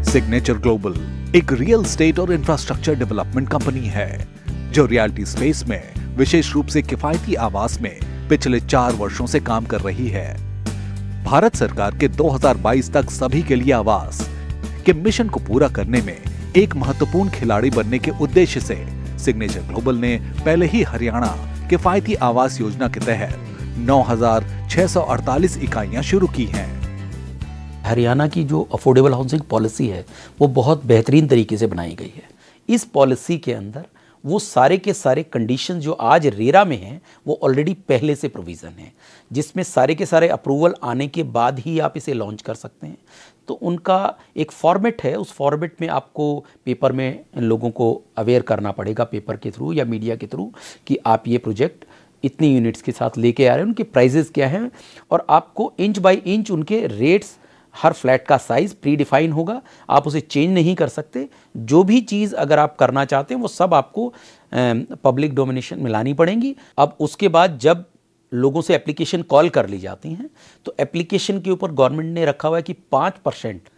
Signature global एक real estate और infrastructure development company है जो रियलिटी स्पेस में विशेष रूप से किफायती आवास में पिछले 4 वर्षों से काम कर रही है। भारत सरकार के 2022 तक सभी के लिए आवास के मिशन को पूरा करने में एक महत्वपूर्ण खिलाड़ी बनने के उद्देश्य से सिग्नेचर ग्लोबल ने पहले ही हरियाणा किफायती आवास योजना के तहत 9,648 इकाइयां शुरू की हैं। हरियाणा की जो अफोर्डेबल हाउसिंग पॉलिसी है वो बहुत बेहतरीन तरीके से बनाई गई है। इस पॉलिसी के अंदर वो सारे के सारे कंडीशन जो आज रेरा में हैं वो ऑलरेडी पहले से प्रोविज़न है, जिसमें सारे के सारे अप्रूवल आने के बाद ही आप इसे लॉन्च कर सकते हैं। तो उनका एक फॉर्मेट है, उस फॉर्मेट में आपको पेपर में लोगों को अवेयर करना पड़ेगा, पेपर के थ्रू या मीडिया के थ्रू, कि आप ये प्रोजेक्ट इतनी यूनिट्स के साथ लेके आ रहे हैं, उनके प्राइजेस क्या हैं, और आपको इंच बाय इंच उनके रेट्स, हर फ्लैट का साइज़ प्री डिफाइन होगा, आप उसे चेंज नहीं कर सकते। जो भी चीज़ अगर आप करना चाहते हैं वो सब आपको पब्लिक डोमिनेशन में लानी पड़ेंगी। अब उसके बाद जब लोगों से एप्लीकेशन कॉल कर ली जाती हैं तो एप्लीकेशन के ऊपर गवर्नमेंट ने रखा हुआ है कि 5%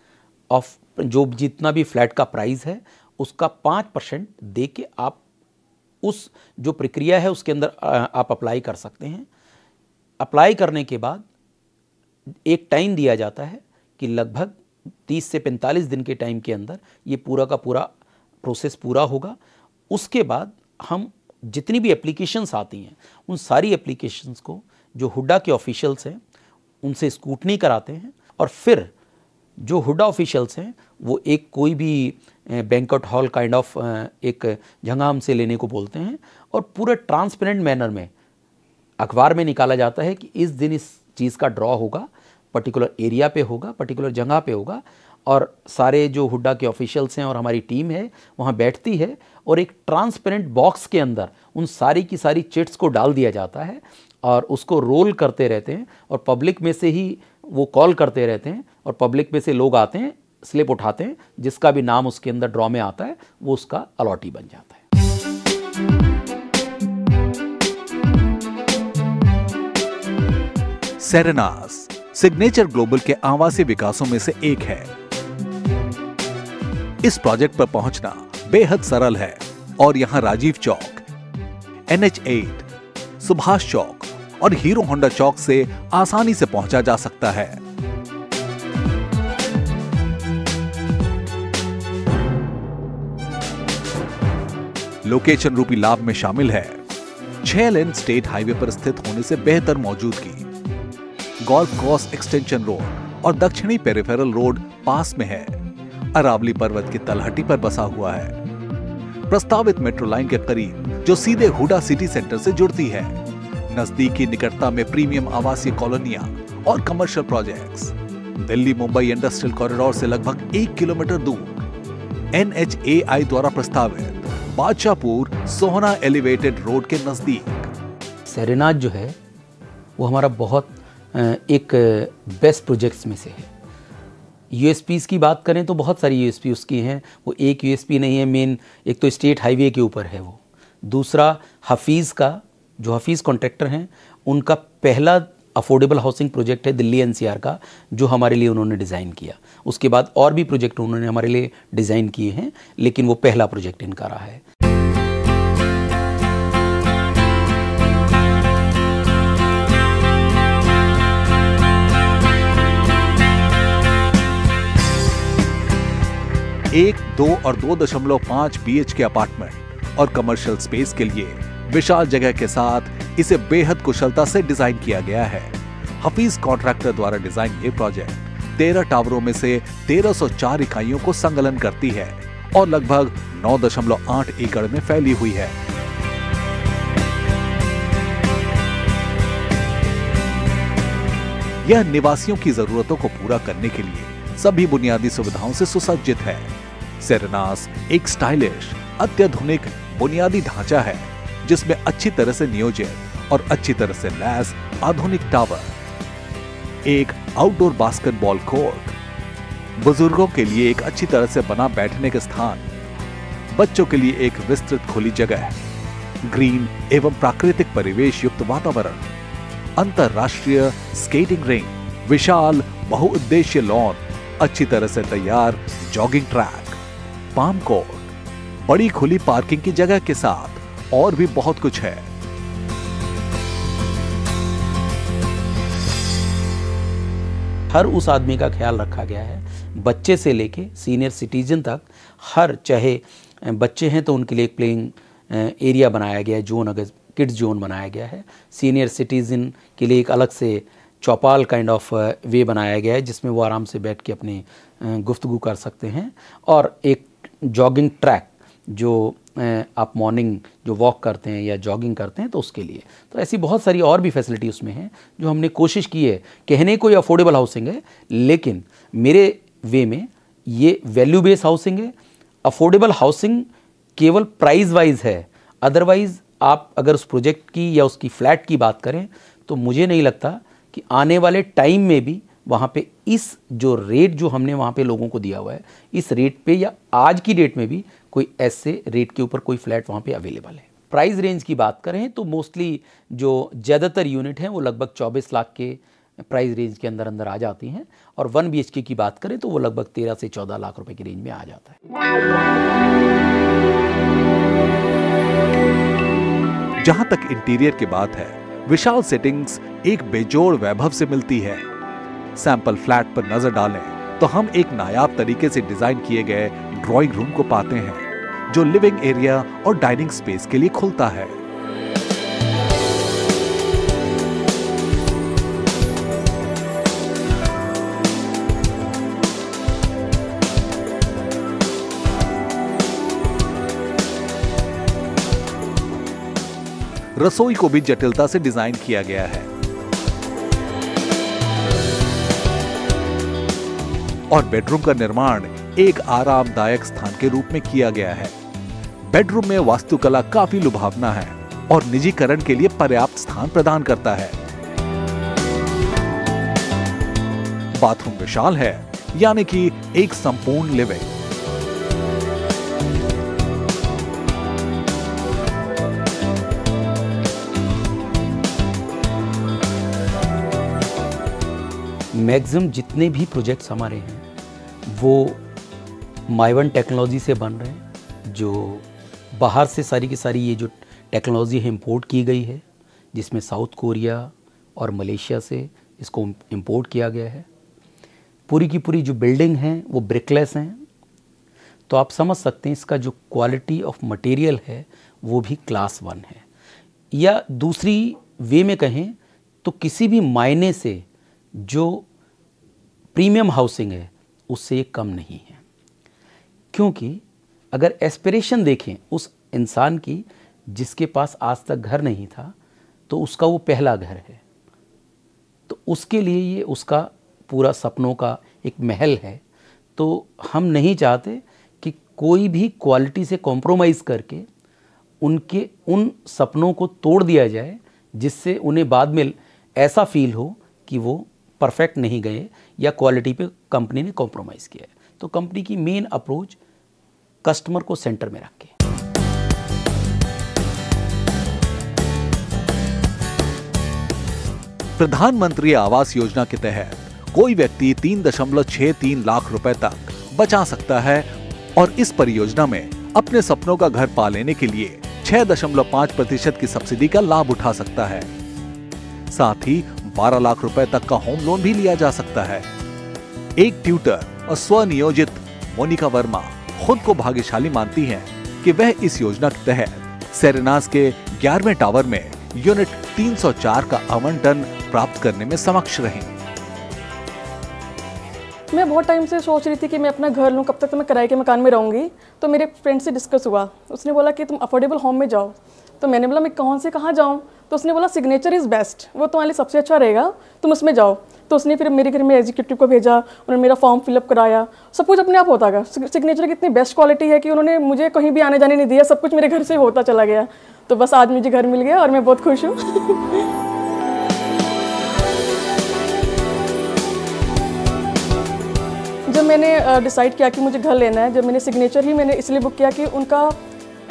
ऑफ जो जितना भी फ्लैट का प्राइस है उसका 5% दे के आप उस जो प्रक्रिया है उसके अंदर आप अप्लाई कर सकते हैं। अप्लाई करने के बाद एक टाइम दिया जाता है कि लगभग 30 से 45 दिन के टाइम के अंदर ये पूरा का पूरा प्रोसेस पूरा होगा। उसके बाद हम जितनी भी एप्लीकेशंस आती हैं उन सारी एप्लीकेशंस को जो हुडा के ऑफिशियल्स हैं उनसे स्क्रूटनी कराते हैं, और फिर जो हुडा ऑफिशियल्स हैं वो एक कोई भी बैंक्वेट हॉल काइंड ऑफ एक जगह हमसे लेने को बोलते हैं, और पूरे ट्रांसपेरेंट मैनर में अखबार में निकाला जाता है कि इस दिन इस चीज़ का ड्रॉ होगा, पर्टिकुलर एरिया पे होगा, पर्टिकुलर जगह पे होगा, और सारे जो हुडा के ऑफिशियल्स हैं और हमारी टीम है वहाँ बैठती है, और एक ट्रांसपेरेंट बॉक्स के अंदर उन सारी की सारी चिट्स को डाल दिया जाता है और उसको रोल करते रहते हैं, और पब्लिक में से ही वो कॉल करते रहते हैं, और पब्लिक में से लोग आते हैं, स्लिप उठाते हैं, जिसका भी नाम उसके अंदर ड्रॉ में आता है वो उसका अलॉटी बन जाता है। सेरेनास सिग्नेचर ग्लोबल के आवासीय विकासों में से एक है। इस प्रोजेक्ट पर पहुंचना बेहद सरल है और यहां राजीव चौक, NH8, सुभाष चौक और हीरो होंडा चौक से आसानी से पहुंचा जा सकता है। लोकेशन रूपी लाभ में शामिल है 6 लेन स्टेट हाईवे पर स्थित होने से बेहतर मौजूदगी, गोल्फ कोर्स एक्सटेंशन रोड और दक्षिणी पेरिफेरल रोड पास में है, अरावली पर्वत की तलहटी पर बसा हुआ है, प्रस्तावित मेट्रो लाइन के करीब जो सीधे हुडा सिटी सेंटर से जुड़ती है, नजदीकी निकटता में प्रीमियम आवासीय कॉलोनियां और commercial projects, Delhi Mumbai industrial corridor से लगभग 1 किलोमीटर दूर, NHAI द्वारा प्रस्तावित बादशाहपुर सोहना एलिवेटेड रोड के नजदीक। सेरेनास जो है वो हमारा बहुत एक बेस्ट प्रोजेक्ट्स में से है। यूएसपीज़ की बात करें तो बहुत सारी यूएसपी उसकी हैं, वो एक यूएसपी नहीं है मेन, एक तो स्टेट हाईवे के ऊपर है वो, दूसरा हफीज़ का जो हफीज़ कॉन्ट्रैक्टर हैं उनका पहला अफोर्डेबल हाउसिंग प्रोजेक्ट है दिल्ली NCR का, जो हमारे लिए उन्होंने डिज़ाइन किया। उसके बाद और भी प्रोजेक्ट उन्होंने हमारे लिए डिज़ाइन किए हैं, लेकिन वो पहला प्रोजेक्ट इनका रहा है। एक, 2 और 2.5 BHK अपार्टमेंट और कमर्शियल स्पेस के लिए विशाल जगह के साथ इसे बेहद कुशलता से डिजाइन किया गया है। हफीज कॉन्ट्रैक्टर द्वारा डिजाइन ये प्रोजेक्ट 13 टावरों में से 1304 इकाइयों को संकलन करती है और लगभग 9.8 एकड़ में फैली हुई है। यह निवासियों की जरूरतों को पूरा करने के लिए सभी बुनियादी सुविधाओं से सुसज्जित है। सेरेनास एक स्टाइलिश, अत्याधुनिक बुनियादी ढांचा है जिसमें अच्छी तरह से नियोजित और अच्छी तरह से लैस आधुनिक टावर, एक आउटडोर बास्केटबॉल कोर्ट, बुजुर्गों के लिए एक अच्छी तरह से बना बैठने के स्थान, बच्चों के लिए एक विस्तृत खुली जगह, ग्रीन एवं प्राकृतिक परिवेश युक्त वातावरण, अंतरराष्ट्रीय स्केटिंग रिंग, विशाल बहुउद्देश्य लॉन अच्छी तरह से तैयार जॉगिंग ट्रैक, पाम कोर्ट, बड़ी खुली पार्किंग की जगह के साथ और भी बहुत कुछ है। हर उस आदमी का ख्याल रखा गया है, बच्चे से लेके सीनियर सिटीजन तक। हर, चाहे बच्चे हैं तो उनके लिए एक प्लेइंग एरिया बनाया गया है, जोन, अगर किड्स जोन बनाया गया है। सीनियर सिटीजन के लिए एक अलग से चौपाल काइंड ऑफ वे बनाया गया है, जिसमें वो आराम से बैठ के अपनी गुफ्तगू कर सकते हैं। और एक जॉगिंग ट्रैक, जो आप मॉर्निंग जो वॉक करते हैं या जॉगिंग करते हैं तो उसके लिए। तो ऐसी बहुत सारी और भी फैसिलिटी उसमें हैं जो हमने कोशिश की है। कहने को ये अफोर्डेबल हाउसिंग है, लेकिन मेरे वे में ये वैल्यू बेस्ड हाउसिंग है। अफोर्डेबल हाउसिंग केवल प्राइस वाइज है, अदरवाइज आप अगर उस प्रोजेक्ट की या उसकी फ्लैट की बात करें तो मुझे नहीं लगता कि आने वाले टाइम में भी वहाँ पे इस जो रेट जो हमने वहाँ पे लोगों को दिया हुआ है, इस रेट पे या आज की डेट में भी कोई ऐसे रेट के ऊपर कोई फ्लैट वहाँ पे अवेलेबल है। प्राइस रेंज की बात करें तो मोस्टली जो ज़्यादातर यूनिट हैं वो लगभग 24 लाख के प्राइस रेंज के अंदर अंदर आ जाती हैं, और 1 BHK की बात करें तो वो लगभग 13 से 14 लाख रुपए की रेंज में आ जाता है। जहां तक इंटीरियर की बात है, विशाल सेटिंग्स एक बेजोड़ वैभव से मिलती है। सैंपल फ्लैट पर नजर डालें तो हम एक नायाब तरीके से डिजाइन किए गए ड्राइंग रूम को पाते हैं, जो लिविंग एरिया और डाइनिंग स्पेस के लिए खुलता है। रसोई को भी जटिलता से डिजाइन किया गया है और बेडरूम का निर्माण एक आरामदायक स्थान के रूप में किया गया है। बेडरूम में वास्तुकला काफी लुभावना है और निजीकरण के लिए पर्याप्त स्थान प्रदान करता है। बाथरूम विशाल है, यानी कि एक संपूर्ण लिविंग। मैक्सिमम जितने भी प्रोजेक्ट्स हमारे हैं वो माइवन टेक्नोलॉजी से बन रहे हैं, जो बाहर से सारी की सारी ये जो टेक्नोलॉजी है इंपोर्ट की गई है, जिसमें साउथ कोरिया और मलेशिया से इसको इंपोर्ट किया गया है। पूरी की पूरी जो बिल्डिंग हैं वो ब्रिकलेस हैं, तो आप समझ सकते हैं इसका जो क्वालिटी ऑफ मटेरियल है वो भी क्लास 1 है। या दूसरी वे में कहें तो किसी भी मायने से जो प्रीमियम हाउसिंग है उससे ये कम नहीं है, क्योंकि अगर एस्पिरेशन देखें उस इंसान की जिसके पास आज तक घर नहीं था, तो उसका वो पहला घर है, तो उसके लिए ये उसका पूरा सपनों का एक महल है। तो हम नहीं चाहते कि कोई भी क्वालिटी से कॉम्प्रोमाइज़ करके उनके उन सपनों को तोड़ दिया जाए, जिससे उन्हें बाद में ऐसा फील हो कि वो परफेक्ट नहीं गए या क्वालिटी पे कंपनी ने कॉम्प्रोमाइज़ किया है। तो कंपनी की मेन अप्रोच कस्टमर को सेंटर में रख के। प्रधानमंत्री आवास योजना के तहत कोई व्यक्ति 3.63 लाख रुपए तक बचा सकता है और इस परियोजना में अपने सपनों का घर पा लेने के लिए 6.5% की सब्सिडी का लाभ उठा सकता है। साथ ही 12 लाख रुपए तक का होम लोन भी लिया जा सकता है। एक ट्यूटर और स्वनियोजित मोनिका वर्मा खुद को भाग्यशाली मानती हैं कि वह इस योजना के तहत सेरेनास के 11वें टावर में यूनिट 304 का आवंटन प्राप्त करने में समक्ष रहीं। मैं बहुत टाइम से सोच रही थी कि मैं अपना घर लूँ, कब तक तो मैं किराए के मकान में रहूँगी। तो मेरे फ्रेंड से डिस्कस हुआ, उसने बोला कि तुम अफोर्डेबल होम में जाओ। तो मैंने बोला मैं कौन से कहाँ जाऊँ? तो उसने बोला सिग्नेचर इज़ बेस्ट, वो तुम्हारे लिए सबसे अच्छा रहेगा, तुम उसमें जाओ। तो उसने फिर मेरे घर में एग्जीक्यूटिव को भेजा, उन्होंने मेरा फॉर्म फिलअप कराया, सब कुछ अपने आप होता गया। सिग्नेचर की इतनी बेस्ट क्वालिटी है कि उन्होंने मुझे कहीं भी आने जाने नहीं दिया, सब कुछ मेरे घर से होता चला गया। तो बस आज मुझे घर मिल गया और मैं बहुत खुश हूँ। जब मैंने डिसाइड किया कि मुझे घर लेना है, जब मैंने सिग्नेचर ही मैंने इसलिए बुक किया कि उनका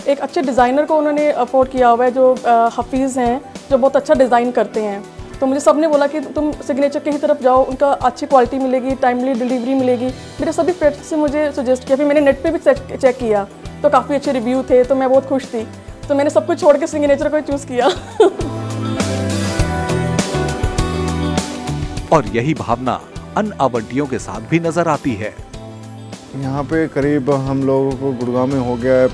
एक अच्छे डिज़ाइनर को उन्होंने अफोर्ड किया हुआ है, जो हफीज़ हैं, जो बहुत अच्छा डिज़ाइन करते हैं। तो मुझे सब ने बोला कि तुम सिग्नेचर की ही तरफ जाओ, उनका अच्छी क्वालिटी मिलेगी, टाइमली डिलीवरी मिलेगी। मेरे सभी फ्रेंड्स से मुझे सजेस्ट किया, फिर मैंने नेट पे भी चेक किया तो काफ़ी अच्छे रिव्यू थे, तो मैं बहुत खुश थी। तो मैंने सब कुछ छोड़ के सिग्नेचर को चूज़ किया। और यही भावना अन्य आवंटियों के साथ भी नजर आती है। यहाँ पे करीब हम लोगों को गुड़गांव में हो गया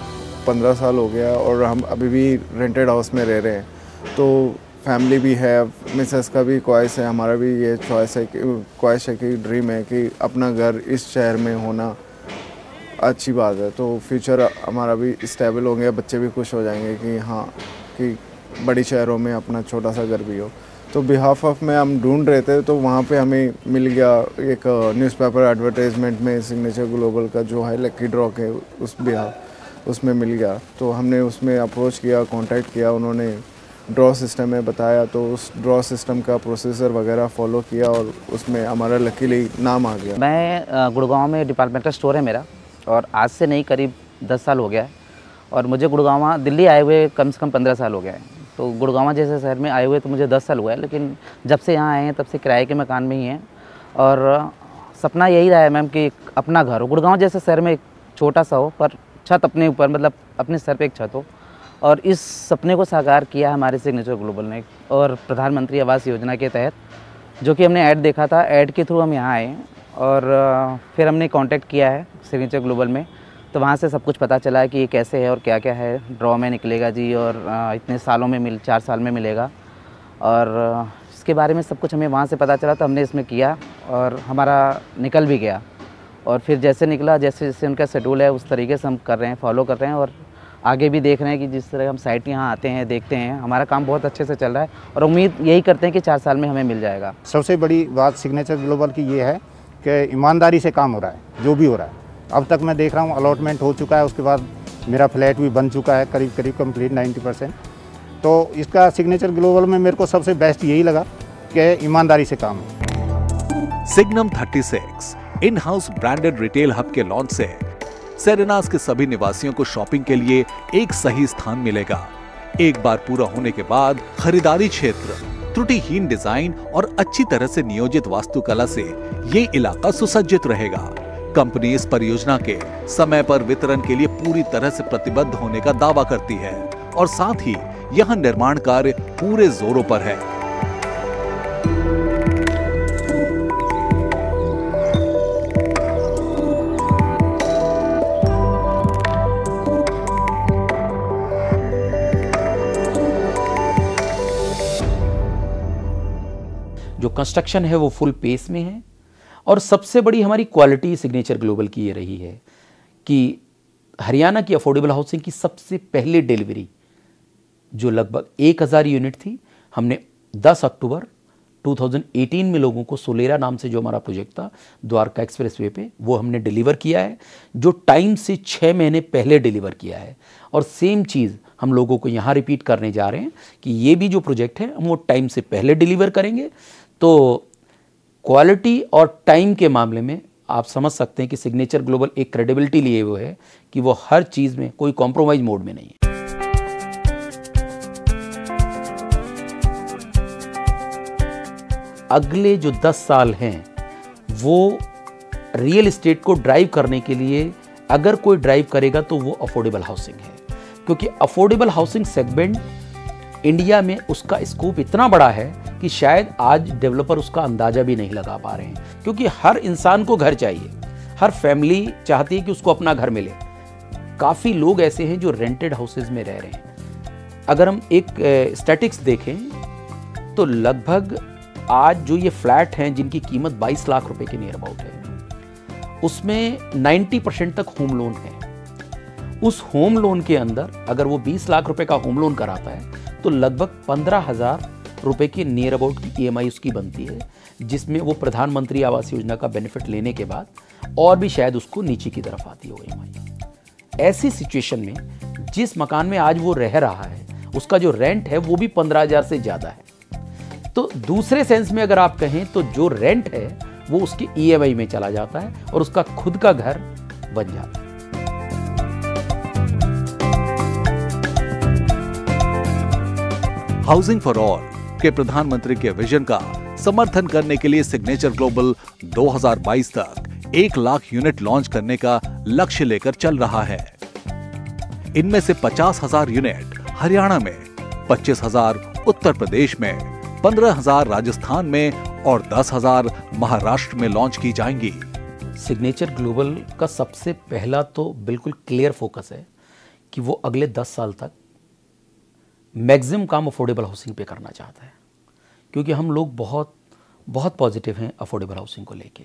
15 साल हो गया और हम अभी भी रेंटेड हाउस में रह रहे हैं। तो फैमिली भी है, मिसेस का भी ख्वाहिश है, हमारा भी ये ख्वाहिश है कि ड्रीम है कि अपना घर इस शहर में होना अच्छी बात है। तो फ्यूचर हमारा भी स्टेबल हो गया, बच्चे भी खुश हो जाएंगे कि हाँ कि बड़ी शहरों में अपना छोटा सा घर भी हो। तो बिहाफ ऑफ में हम ढूंढ रहे थे, तो वहाँ पे हमें मिल गया एक न्यूज़पेपर एडवर्टाइजमेंट में सिग्नेचर ग्लोबल का जो है लकी ड्रॉ के उस बिहाफ उसमें मिल गया। तो हमने उसमें अप्रोच किया, कांटेक्ट किया, उन्होंने ड्रॉ सिस्टम में बताया, तो उस ड्रॉ सिस्टम का प्रोसीजर वगैरह फॉलो किया और उसमें हमारा लकीली नाम आ गया। मैं गुड़गांव में डिपार्टमेंटल स्टोर है मेरा, और आज से नहीं करीब 10 साल हो गया है। और मुझे गुड़गांव दिल्ली आए हुए कम से कम 15 साल हो गया है। तो गुड़गांव जैसे शहर में आए हुए तो मुझे 10 साल हुआ है, लेकिन जब से यहाँ आए हैं तब से किराए के मकान में ही हैं। और सपना यही रहा है मैम कि अपना घर हो, गुड़गांव जैसे शहर में एक छोटा सा हो पर छत अपने ऊपर, मतलब अपने सर पे एक छत हो। और इस सपने को साकार किया हमारे सिग्नेचर ग्लोबल ने, और प्रधानमंत्री आवास योजना के तहत, जो कि हमने ऐड देखा था, ऐड के थ्रू हम यहाँ आए। और फिर हमने कांटेक्ट किया है सिग्नेचर ग्लोबल में, तो वहाँ से सब कुछ पता चला है कि ये कैसे है और क्या क्या है। ड्रॉ में निकलेगा जी, और इतने सालों में 4 साल में मिलेगा, और इसके बारे में सब कुछ हमें वहाँ से पता चला। तो हमने इसमें किया और हमारा निकल भी गया। और फिर जैसे निकला, जैसे जैसे उनका शेड्यूल है उस तरीके से हम कर रहे हैं, फॉलो कर रहे हैं। और आगे भी देख रहे हैं कि जिस तरह हम साइट यहाँ आते हैं, देखते हैं, हमारा काम बहुत अच्छे से चल रहा है। और उम्मीद यही करते हैं कि 4 साल में हमें मिल जाएगा। सबसे बड़ी बात सिग्नेचर ग्लोबल की ये है कि ईमानदारी से काम हो रहा है, जो भी हो रहा है। अब तक मैं देख रहा हूँ अलॉटमेंट हो चुका है, उसके बाद मेरा फ्लैट भी बन चुका है करीब कंप्लीट 90%। तो इसका सिग्नेचर ग्लोबल में मेरे को सबसे बेस्ट यही लगा कि ईमानदारी से काम है। Signum 36 in house branded retail hub के लॉन्च से सेरेनास के सभी निवासियों को शॉपिंग के लिए एक सही स्थान मिलेगा। एक बार पूरा होने के बाद खरीदारी क्षेत्र, त्रुटिहीन डिजाइन और अच्छी तरह से नियोजित वास्तुकला से ये इलाका सुसज्जित रहेगा। कंपनी इस परियोजना के समय पर वितरण के लिए पूरी तरह से प्रतिबद्ध होने का दावा करती है, और साथ ही यहां निर्माण कार्य पूरे जोरों पर है। जो कंस्ट्रक्शन है वो फुल पेस में है। और सबसे बड़ी हमारी क्वालिटी सिग्नेचर ग्लोबल की ये रही है कि हरियाणा की अफोर्डेबल हाउसिंग की सबसे पहली डिलीवरी जो लगभग 1000 यूनिट थी, हमने 10 अक्टूबर 2018 में लोगों को सोलेरा नाम से जो हमारा प्रोजेक्ट था द्वारका एक्सप्रेसवे पे, वो हमने डिलीवर किया है, जो टाइम से 6 महीने पहले डिलीवर किया है। और सेम चीज़ हम लोगों को यहाँ रिपीट करने जा रहे हैं कि ये भी जो प्रोजेक्ट है हम वो टाइम से पहले डिलीवर करेंगे। तो क्वालिटी और टाइम के मामले में आप समझ सकते हैं कि सिग्नेचर ग्लोबल एक क्रेडिबिलिटी लिए हुए है कि वो हर चीज़ में कोई कॉम्प्रोमाइज मोड में नहीं है। अगले जो 10 साल हैं वो रियल एस्टेट को ड्राइव करने के लिए अगर कोई ड्राइव करेगा तो वो अफोर्डेबल हाउसिंग है, क्योंकि अफोर्डेबल हाउसिंग सेगमेंट इंडिया में उसका स्कोप इतना बड़ा है कि शायद आज डेवलपर उसका अंदाजा भी नहीं लगा पा रहे हैं। क्योंकि हर इंसान को घर चाहिए, हर फैमिली चाहती है कि उसको अपना घर मिले। काफ़ी लोग ऐसे हैं जो रेंटेड हाउसेज में रह रहे हैं। अगर हम एक स्टैटिक्स देखें तो लगभग आज जो ये फ्लैट हैं जिनकी कीमत 22 लाख रुपए के नियर अबाउट है, उसमें 90% तक होम लोन है। उस होम लोन के अंदर अगर वो 20 लाख रुपए का होम लोन कराता है तो लगभग 15,000 रुपए की नियर अबाउट की EMI उसकी बनती है, जिसमें वो प्रधानमंत्री आवास योजना का बेनिफिट लेने के बाद और भी शायद उसको नीचे की तरफ आती हो EMI। ऐसी सिचुएशन में जिस मकान में आज वो रह रहा है उसका जो रेंट है वो भी 15,000 से ज़्यादा है। तो दूसरे सेंस में अगर आप कहें तो जो रेंट है वो उसकी EMI में चला जाता है और उसका खुद का घर बन जाता है। हाउसिंग फॉर ऑल के प्रधानमंत्री के विजन का समर्थन करने के लिए सिग्नेचर ग्लोबल 2022 तक 1 लाख यूनिट लॉन्च करने का लक्ष्य लेकर चल रहा है। इनमें से 50,000 यूनिट हरियाणा में, 25,000 उत्तर प्रदेश में, 15,000 राजस्थान में और 10,000 महाराष्ट्र में लॉन्च की जाएंगी। सिग्नेचर ग्लोबल का सबसे पहला तो बिल्कुल क्लियर फोकस है कि वो अगले 10 साल तक मैक्सिमम काम अफोर्डेबल हाउसिंग पे करना चाहता है, क्योंकि हम लोग बहुत बहुत पॉजिटिव हैं अफोर्डेबल हाउसिंग को लेके।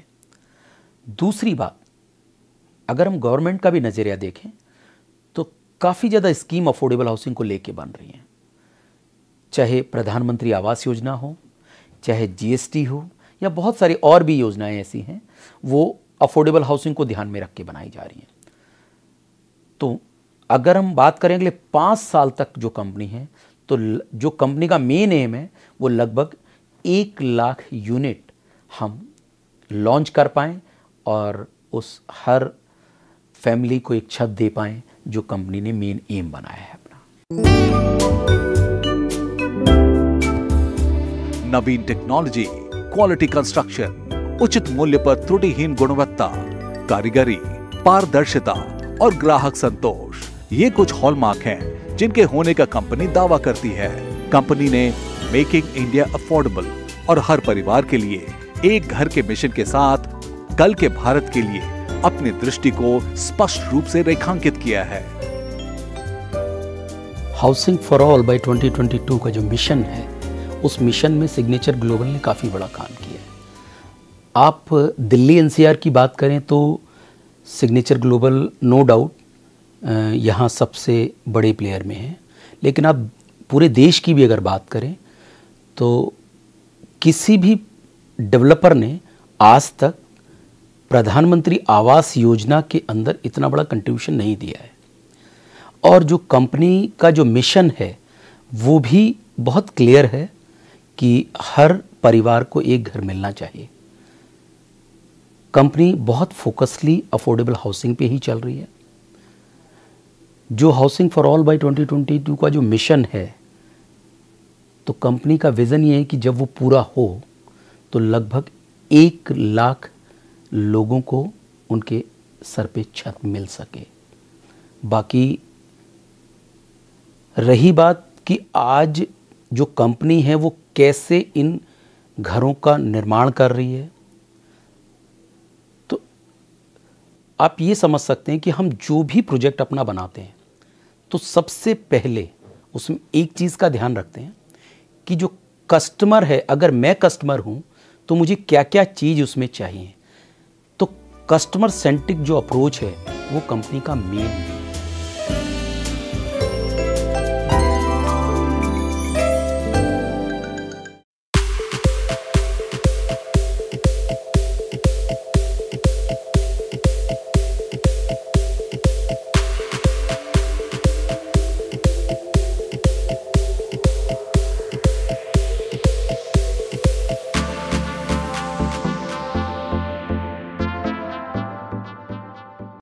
दूसरी बात, अगर हम गवर्नमेंट का भी नज़रिया देखें तो काफ़ी ज़्यादा स्कीम अफोर्डेबल हाउसिंग को लेके बन रही हैं, चाहे प्रधानमंत्री आवास योजना हो, चाहे जीएसटी हो, या बहुत सारी और भी योजनाएं ऐसी हैं वो अफोर्डेबल हाउसिंग को ध्यान में रख के बनाई जा रही हैं। तो अगर हम बात करें अगले 5 साल तक जो कंपनी है, तो जो कंपनी का मेन एम है वो लगभग 1 लाख यूनिट हम लॉन्च कर पाएँ और उस हर फैमिली को एक छत दे पाएँ, जो कंपनी ने मेन एम बनाया है अपना। नवीन टेक्नोलॉजी, क्वालिटी कंस्ट्रक्शन, उचित मूल्य पर त्रुटिहीन गुणवत्ता, कारीगरी, पारदर्शिता और ग्राहक संतोष, ये कुछ हॉलमार्क हैं जिनके होने का कंपनी दावा करती है। कंपनी ने मेकिंग इंडिया अफोर्डेबल और हर परिवार के लिए एक घर के मिशन के साथ कल के भारत के लिए अपनी दृष्टि को स्पष्ट रूप से रेखांकित किया है। हाउसिंग फॉर ऑल बाय 2022 का जो मिशन है, उस मिशन में सिग्नेचर ग्लोबल ने काफ़ी बड़ा काम किया है। आप दिल्ली एनसीआर की बात करें तो सिग्नेचर ग्लोबल नो डाउट यहाँ सबसे बड़े प्लेयर में है, लेकिन आप पूरे देश की भी अगर बात करें तो किसी भी डेवलपर ने आज तक प्रधानमंत्री आवास योजना के अंदर इतना बड़ा कंट्रीब्यूशन नहीं दिया है। और जो कंपनी का जो मिशन है वो भी बहुत क्लियर है कि हर परिवार को एक घर मिलना चाहिए। कंपनी बहुत फोकसली अफोर्डेबल हाउसिंग पे ही चल रही है। जो हाउसिंग फॉर ऑल बाय 2022 का जो मिशन है, तो कंपनी का विज़न ये है कि जब वो पूरा हो तो लगभग 1 लाख लोगों को उनके सर पे छत मिल सके। बाकी रही बात कि आज जो कंपनी है वो कैसे इन घरों का निर्माण कर रही है, तो आप ये समझ सकते हैं कि हम जो भी प्रोजेक्ट अपना बनाते हैं तो सबसे पहले उसमें एक चीज़ का ध्यान रखते हैं कि जो कस्टमर है, अगर मैं कस्टमर हूँ तो मुझे क्या क्या चीज़ उसमें चाहिए। तो कस्टमर सेंट्रिक जो अप्रोच है वो कंपनी का मेन है।